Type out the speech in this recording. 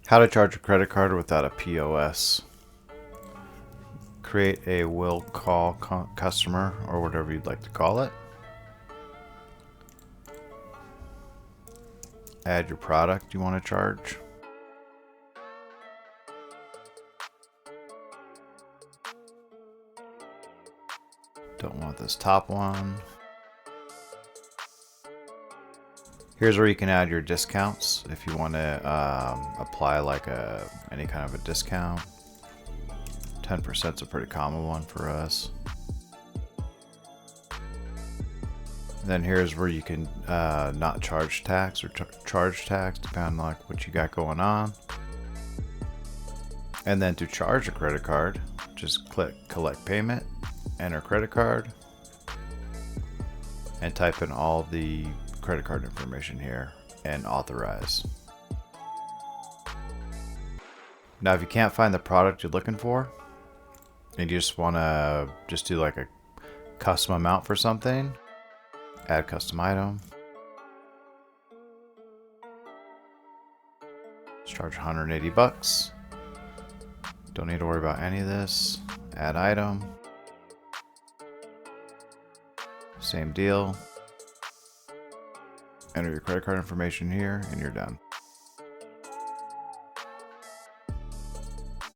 How to charge a credit card without a POS. Create a will call customer, or whatever you'd like to call it. Add your product you want to charge. Don't want this top one. Here's where you can add your discounts if you want to apply like any kind of a discount. 10% is a pretty common one for us. Then here's where you can not charge tax or charge tax, depending on like what you got going on. And then to charge a credit card, just click collect payment, enter credit card, and type in all the credit card information here and authorize. Now if you can't find the product you're looking for and you just want to do like a custom amount for something, add custom item. Let's charge 180 bucks. Don't need to worry about any of this. Add item. Same deal. Enter your credit card information here and you're done.